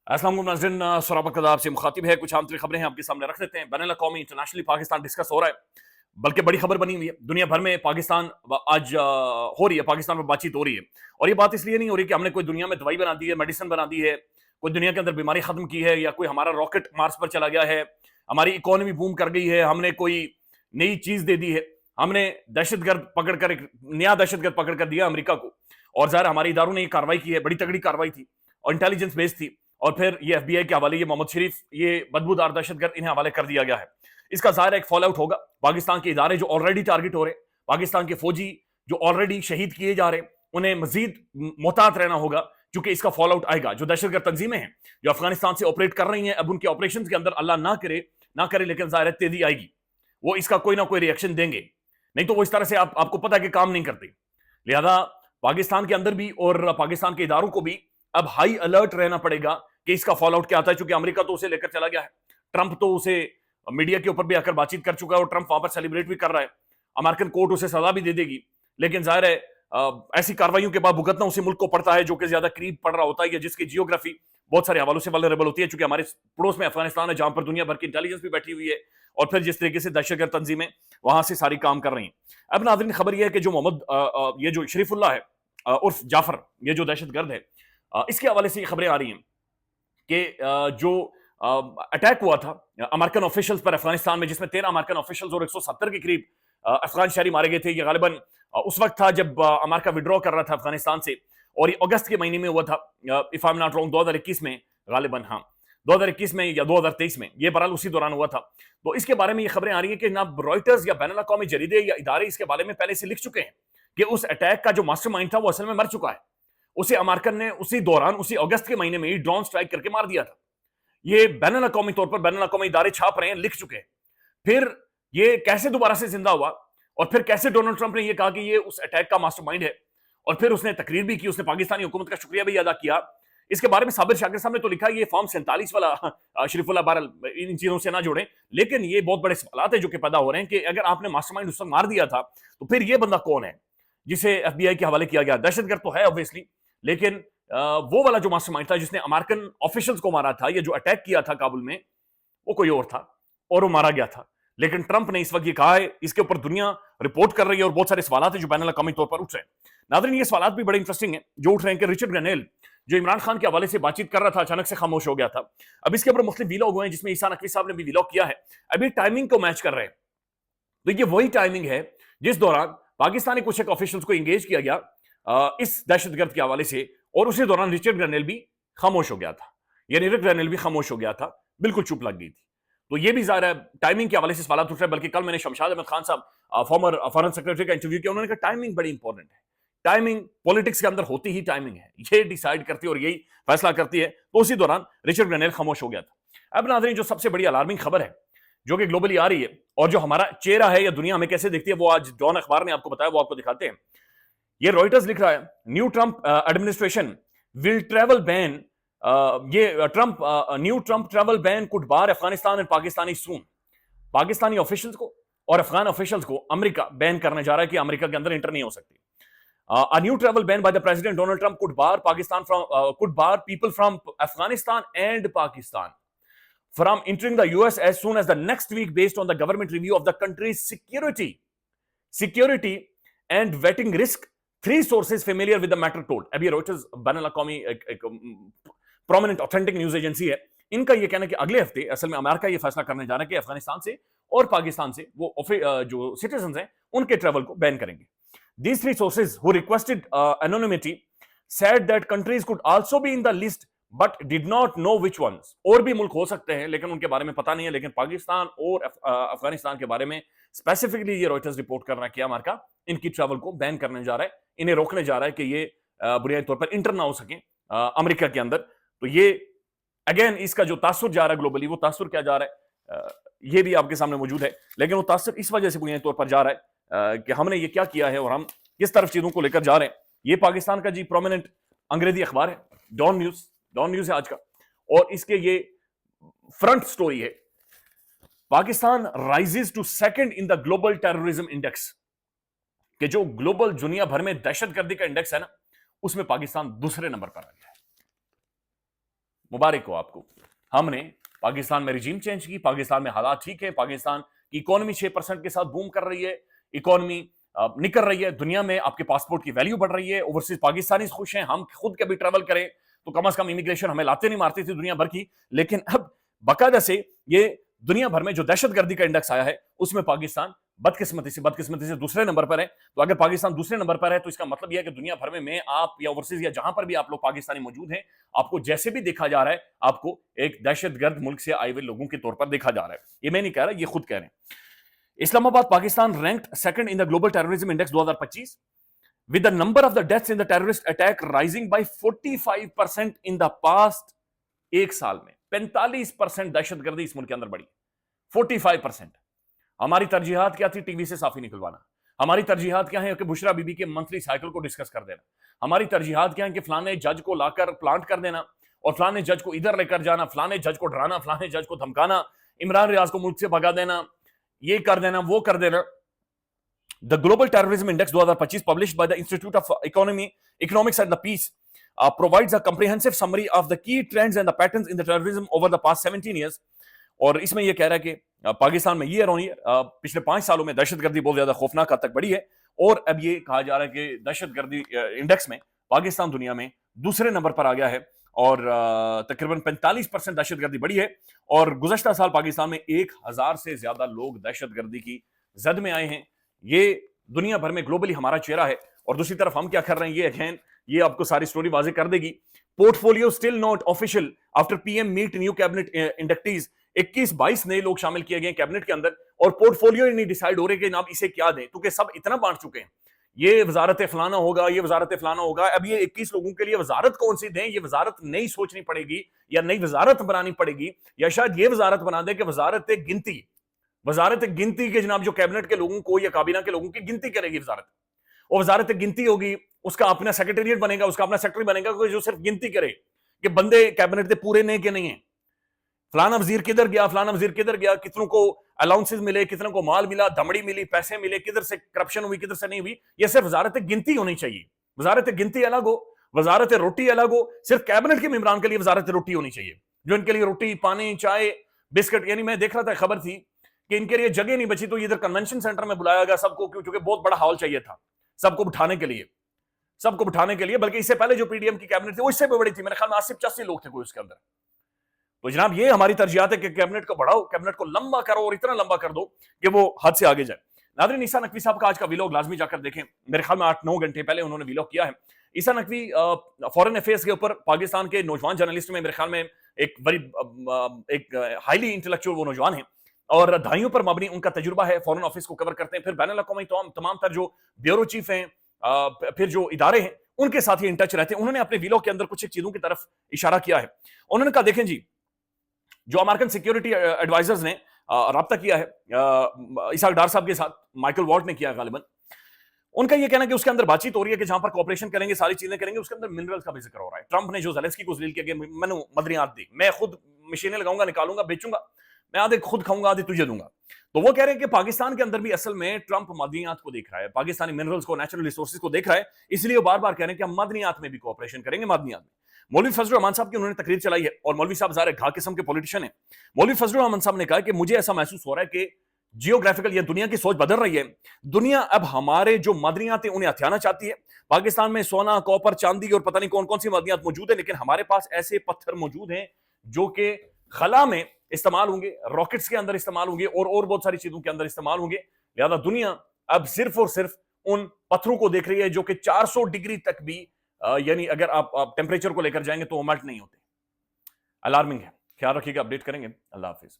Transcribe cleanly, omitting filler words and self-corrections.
अस्सलाम वालेकुम नाज़रीन, सराबत आपसे मुखातिब है। कुछ आंतरिक खबरें हैं आपके सामने रख देते हैं। बैनुल अक़वामी इंटरनेशनली पाकिस्तान डिस्कस हो रहा है, बल्कि बड़ी खबर बनी हुई है। दुनिया भर में पाकिस्तान आज हो रही है, पाकिस्तान पर बातचीत हो रही है। और ये बात इसलिए नहीं हो रही कि हमने कोई दुनिया में दवाई बना दी है, मेडिसिन बना दी है, कोई दुनिया के अंदर बीमारी खत्म की है, या कोई हमारा रॉकेट मार्स पर चला गया है, हमारी इकोनॉमी बूम कर गई है, हमने कोई नई चीज दे दी है। हमने दहशतगर्द पकड़कर एक नया दहशतगर्द पकड़ कर दिया अमेरिका को, और ज़ाहिर हमारे इदारों ने ये कार्रवाई की है, बड़ी तगड़ी कार्रवाई थी और इंटेलिजेंस बेस्ड थी। और फिर ये एफबीआई के हवाले, ये मोहम्मद शरीफ, ये बदबूदार दहशतगर्द, इन्हें हवाले कर दिया गया है। इसका ज़ाहिर एक फॉल आउट होगा। पाकिस्तान के इदारे जो ऑलरेडी टारगेट हो रहे, पाकिस्तान के फौजी जो ऑलरेडी शहीद किए जा रहे, उन्हें मजीद मोहतात रहना होगा, क्योंकि इसका फॉल आउट आएगा। जो दहशतगर्द तंजीमें हैं जो अफगानिस्तान से ऑपरेट कर रही हैं, अब उनके ऑपरेशन के अंदर अल्लाह ना करे लेकिन ज़ाहिर तेजी आएगी, वो इसका कोई ना कोई रिएक्शन देंगे। नहीं तो वो इस तरह से आपको पता है कि काम नहीं करते। लिहाजा पाकिस्तान के अंदर भी और पाकिस्तान के इदारों को भी अब हाई अलर्ट रहना पड़ेगा कि इसका फॉल आउट क्या आता है, क्योंकि अमेरिका तो उसे लेकर चला गया है। ट्रंप तो उसे मीडिया के ऊपर भी आकर बातचीत कर चुका है, और ट्रंप वहां पर सेलिब्रेट भी कर रहा है। अमेरिकन कोर्ट उसे सजा भी दे देगी, लेकिन जाहिर है ऐसी कार्रवाइयों के बाद भुगतना उसी मुल्क को पड़ता है जो कि ज्यादा करीब पड़ रहा होता है, या जिसकी जियोग्राफी बहुत सारे हवालों से वल्नरेबल होती है। चूंकि हमारे पड़ोस में अफगानिस्तान है, जहां पर दुनिया भर की इंटेलिजेंस भी बैठी हुई है, और फिर जिस तरीके से दहशतगर्द तंजीमें वहां से सारी काम कर रही हैं। अब नाज़रीन, खबर यह है कि जो मोहम्मद ये जो शरीफुल्लाह है उर्फ जाफर, ये जो दहशतगर्द है, इसके हवाले से ये खबरें आ रही हैं कि जो अटैक हुआ था अमेरिकन ऑफिशियल्स पर अफगानिस्तान में, जिसमें 13 अमेरिकन ऑफिशियल्स और 170 के करीब अफगान शहरी मारे गए थे। ये गालिबन उस वक्त था जब अमेरिका विड्रॉ कर रहा था अफगानिस्तान से, और ये अगस्त के महीने में हुआ था, if I am not wrong 2021 में, गालिबन हाँ 2021 में या 2023 में, ये बहरहाल उसी दौरान हुआ था। तो इसके बारे में ये खबरें आ रही है कि ना रॉयटर्स या बैनुल अक़वामी जरीदे या इदारे इसके बारे में पहले से लिख चुके हैं कि उस अटैक का जो मास्टरमाइंड था वो असल में मर चुका है। उसे अमेरिकन ने उसी दौरान, उसी अगस्त के महीने में ही ड्रोन स्ट्राइक करके मार दिया था। ये बैनुल अक़वामी तौर पर बैनुल अक़वामी इदारे छाप रहे हैं, लिख चुके हैं। फिर ये कैसे दोबारा से जिंदा हुआ, और फिर कैसे डोनाल्ड ट्रंप ने ये कहा कि ये उस अटैक का मास्टरमाइंड है, और फिर उसने तकरीर भी की, उसने पाकिस्तानी हुकूमत का शुक्रिया भी अदा किया। इसके बारे में साबिर शाकिर साहब ने तो लिखा, ये फॉर्म 47 वाला शरीफुल्लाह, बहरहाल इन चीजों से ना जोड़ें, लेकिन ये बहुत बड़े सवाल है जो कि पैदा हो रहे हैं कि अगर आपने मास्टरमाइंड उस वक्त मार दिया था, तो फिर ये बंदा कौन है जिसे एफबीआई के हवाले किया गया? दहशतगर्द तो है ऑब्वियसली, लेकिन वो वाला जो मास्टरमाइंड था जिसने अमेरिकन ऑफिशियल्स को मारा था, ये जो अटैक किया था काबुल में, वो कोई और था और वो मारा गया था। लेकिन ट्रंप ने इस वक्त ये कहा है, इसके ऊपर दुनिया रिपोर्ट कर रही है, और बहुत सारे सवाल हैं जो बैनुल अक़वामी तौर पर उठ रहे हैं। नाज़रीन, ये सवाल भी बड़े इंटरेस्टिंग हैं जो उठ रहे हैं कि रिचर्ड ग्रेनेल जो इमरान खान के हवाले से बातचीत कर रहा था, अचानक से खामोश हो गया था। अब इसके ऊपर मुख्तलिफ वीलॉग हुए हैं, जिसमें ईसा नकवी साहब ने भी वीलॉग किया है। अभी टाइमिंग को मैच कर रहे हैं, तो ये वही टाइमिंग है जिस दौरान पाकिस्तानी कुछ एक ऑफिशियल्स को इंगेज किया गया इस दहशतगर्द के हवाले से, और उसी दौरान रिचर्ड ग्रेनेल भी खामोश हो गया था, यानी रिचर्ड ग्रेनेल भी खामोश हो गया था, बिल्कुल चुप लग गई थी। तो ये भी ज़ाहिर है टाइमिंग के हवाले से सवाल उठ रहे हैं। बल्कि कल मैंने शमशाद अहमद खान साहब, फॉर्मर फॉरेन सेक्रेटरी, का इंटरव्यू किया, उन्होंने कहा टाइमिंग बड़ी इंपॉर्टेंट है। टाइमिंग पॉलिटिक्स के अंदर होती ही टाइमिंग है, ये डिसाइड करती है और यही फैसला करती है। तो उसी दौरान रिचर्ड ग्रेनेल खामोश हो गया था। अब नाज़रीन, जो सबसे बड़ी अलार्मिंग खबर है जो कि ग्लोबली आ रही है, और जो हमारा चेहरा है या दुनिया हमें कैसे देखती है, वो आज डॉन अखबार ने आपको बताया, वो आपको दिखाते हैं। ये रॉयटर्स लिख रहा है, new Trump administration will travel ban, new Trump travel ban could bar Afghanistan and Pakistani soon. Pakistani officials को और अफगान ऑफिशियल्स को अमेरिका बैन करने जा रहा है कि अमेरिका के अंदर एंटर नहीं हो सकती। A new travel ban by the President Donald Trump could bar people from Afghanistan and Pakistan from entering the US as soon as the next week, based on the government review of the country's security and vetting risk. Three sources familiar with the matter told. अब ये Reuters बैनुल अक़वामी एक prominent authentic news agency है, इनका ये कहना है कि अगले हफ्ते असल में अमेरिका ये फैसला करने जा रहा है कि अफगानिस्तान से और पाकिस्तान से वो जो सिटीजन हैं उनके ट्रेवल को बैन करेंगे। These three sources, who requested anonymity, said that countries could also be in the list but did not know which ones. और भी मुल्क हो सकते हैं लेकिन उनके बारे में पता नहीं है, लेकिन पाकिस्तान और अफगानिस्तान के बारे में स्पेसिफिकली ये रॉयटर्स रिपोर्ट कर रहा है कि अमेरिका इनकी ट्रैवल को बैन करने जा रहा है, इन्हें रोकने जा रहा है कि ये बुनियादी तौर पर इंटर ना हो सके अमेरिका के अंदर। तो ये अगेन इसका जो तासुर जा रहा है ग्लोबली, वो तासुर क्या जा रहा है ये भी आपके सामने मौजूद है, लेकिन वो तासुर इस वजह से बुनियादी तौर पर जा रहा है कि हमने ये क्या किया है और हम किस तरफ चीजों को लेकर जा रहे हैं। ये पाकिस्तान का जी प्रोमिनेंट अंग्रेजी अखबार है, डॉन न्यूज है आज का, और इसके ये फ्रंट स्टोरी है, Pakistan rises to second in the global terrorism index, कि जो ग्लोबल दुनिया भर में दहशतगर्दी का इंडेक्स है ना, उसमें पाकिस्तान दूसरे नंबर पर आ गया है। मुबारक हो आपको। हमने पाकिस्तान में रिजीम चेंज की, पाकिस्तान में हालात ठीक है, पाकिस्तान की इकोनॉमी 6% के साथ बूम कर रही है, इकोनॉमी निकल रही है, दुनिया में आपके पासपोर्ट की वैल्यू बढ़ रही है, ओवरसीज पाकिस्तानी खुश हैं, हम खुद कभी ट्रैवल करें तो कम से कम इमिग्रेशन हमें लाते नहीं मारती थी दुनिया भर की, लेकिन अब बाकायदा से ये दुनिया भर में जो दहशतगर्दी का इंडेक्स आया है उसमें पाकिस्तान बदकिस्मती से दूसरे नंबर पर है। तो अगर पाकिस्तान दूसरे नंबर पर है तो इसका मतलब यह है कि दुनिया भर में आप या ओवरसीज या जहां पर भी आप लोग पाकिस्तानी मौजूद हैं, आपको जैसे भी देखा जा रहा है, आपको एक दहशतगर्द मुल्क से आए हुए लोगों के तौर पर देखा जा रहा है। ये मैं नहीं कह रहा, ये खुद कह रहे हैं। Islamabad Pakistan ranked second in the global terrorism index 2025 with the number of the deaths in the terrorist attack rising by 45% in the past एक साल में 45% दहशतगर्दी इस मुल्क के अंदर बढ़ी। 45%। हमारी तरजीहात क्या थी? टीवी से साफी निकलवाना। हमारी तरजीहात क्या है कि बुशरा बीबी के मंथली साइकिल को डिस्कस कर देना। हमारी तरजीहात क्या है कि फलाने जज को लाकर प्लांट कर देना और फलाने जज को इधर लेकर जाना, फलाने जज को डराना, फलाने जज को धमकाना, इमरान रियाज को मुल्क से भगा देना, ये कर देना, वो कर देना। The Global Terrorism Index 2025 published by the Institute of Economics and the Peace provides a comprehensive summary of the key trends and the patterns in the terrorism over the past 17 years. और इसमें यह कह रहा है कि पाकिस्तान में year on year पिछले 5 सालों में दहशतगर्दी बहुत ज्यादा खौफनाक हद तक बढ़ी है और अब ये कहा जा रहा है कि दहशतगर्दी इंडेक्स में पाकिस्तान दुनिया में दूसरे नंबर पर आ गया है और तकरीबन 45% दहशतगर्दी बढ़ी है और गुज़श्ता साल पाकिस्तान में 1000 से ज्यादा लोग दहशतगर्दी की जद में आए हैं। ये दुनिया भर में ग्लोबली हमारा चेहरा है और दूसरी तरफ हम क्या कर रहे हैं, ये अगेन ये आपको सारी स्टोरी वाज़ेह कर देगी। Portfolio still not official after PM meet new cabinet inductees. 21-22 नए लोग शामिल किए गए कैबिनेट के अंदर और पोर्टफोलियो ही नहीं डिसाइड हो रहे कि आप इसे क्या दें, क्योंकि सब इतना बांट चुके हैं, ये वजारत फलाना होगा, ये वजारत फलाना होगा। अब ये 21 लोगों के लिए वजारत कौन सी दें, ये वजारत नई सोचनी पड़ेगी या नई वजारत बनानी पड़ेगी या शायद ये वजारत बना दें कि वजारत गिनती के जनाब जो कैबिनेट के लोगों को या काबीना के लोगों की गिनती करेगी वजारत, और वजारत गिनती होगी, उसका अपना सेक्रेटेरिएट बनेगा, उसका अपना सेक्रेटरी बनेगा जो सिर्फ गिनती करे कि बंदे कैबिनेट के पूरे नहीं के नहीं है, फलाना वजीर किधर गया, फलाना वजीर किधर गया, कितनों को अलाउंसेस मिले, कितनों को माल मिला, दमड़ी मिली, पैसे मिले, किधर से करप्शन हुई, किधर से नहीं हुई। ये सिर्फ वजारत गिनती होनी चाहिए। वजारत गिनती अलग हो, वजारत रोटी अलग हो, सिर्फ कैबिनेट के मेंबरान के लिए वजारत रोटी होनी चाहिए, जो इनके लिए रोटी, पानी, चाय, बिस्किट। यानी मैं देख रहा था, खबर थी कि इनके लिए जगह नहीं बची तो इधर कन्वेंशन सेंटर में बुलाया गया सबको, क्योंकि बहुत बड़ा हॉल चाहिए था सबको बिठाने के लिए, बल्कि इससे पहले जो पीडीएम की कैबिनेट थी वो इससे भी बड़ी थी, मेरे ख्याल में 80-85 लोग थे कोई उसके अंदर। तो जनाब ये हमारी तरजीहात है कि कैबिनेट को बढ़ाओ, कैबिनेट को लंबा करो और इतना लंबा कर दो कि वो हद से आगे जाए। नाज़रीन, ईसा नकवी साहब का आज का व्लॉग लाजमी जाकर देखें, मेरे ख्याल में 8-9 घंटे पहले उन्होंने व्लॉग किया है। ईसा नकवी फॉरेन अफेयर्स के ऊपर पाकिस्तान के नौजवान जर्नलिस्ट में मेरे ख्याल में एक हाईली इंटेलेक्चुअल वो नौजवान है और दहाइयों पर मबनी उनका तजुर्बा है, फॉरेन ऑफिस को कवर करते हैं, फिर बैनुल अक़वामी तमाम तर जो ब्यूरो चीफ हैं, फिर जो इदारे हैं उनके साथ ही इन टच रहते हैं। उन्होंने अपने व्लॉग के अंदर कुछ एक चीजों की तरफ इशारा किया है। उन्होंने कहा, देखें जी, जो अमेरिकन सिक्योरिटी एडवाइजर्स ने राब्ता किया है इसहाक डार साहब के साथ, माइकल वॉल्ट ने किया गालिबन, उनका यह कहना है कि उसके अंदर बातचीत हो रही है कि जहां पर कॉपरेशन करेंगे, सारी चीजें करेंगे, उसके अंदर मिनरल्स का भी जिक्र हो रहा है। ट्रंप ने जो ज़ेलेंस्की को जलील किया कि मैंने मदनियात दी, मैं खुद मशीनें लगाऊंगा, निकालूंगा, बेचूंगा, मैं आधे खुद खाऊंगा, आधे तुझे दूंगा। तो वो कह रहे हैं कि पाकिस्तान के अंदर भी असल में ट्रंप मदनियात को देख रहा है, पाकिस्तानी मिनरल्स को, नेचुरल रिसोर्सेज को देख रहा है, इसलिए वो बार बार कह रहे हैं कि हम मदनियात में भी कोऑपरेशन करेंगे। मदनियात में मौलवी फजल रहमान साहब की उन्होंने तकरीर चलाई है और मौलवी साहब ज़ाहिर घा किस्म के पॉलिटिशियन है। मौलवी फजल रहमान साहब ने कहा कि मुझे ऐसा महसूस हो रहा है कि जियोग्राफिकल या दुनिया की सोच बदल रही है, दुनिया अब हमारे जो मदनियात है उन्हें हथियाना चाहती है। पाकिस्तान में सोना, कॉपर, चांदी और पता नहीं कौन कौन सी मदनियात मौजूद है, लेकिन हमारे पास ऐसे पत्थर मौजूद हैं जो कि खला में इस्तेमाल होंगे, रॉकेट्स के अंदर इस्तेमाल होंगे और बहुत सारी चीजों के अंदर इस्तेमाल होंगे। लिहाजा दुनिया अब सिर्फ और सिर्फ उन पत्थरों को देख रही है जो कि 400 डिग्री तक भी यानी अगर आप टेम्परेचर को लेकर जाएंगे तो वो मेल्ट नहीं होते। अलार्मिंग है। ख्याल रखिएगा, अपडेट करेंगे। अल्लाह हाफिज।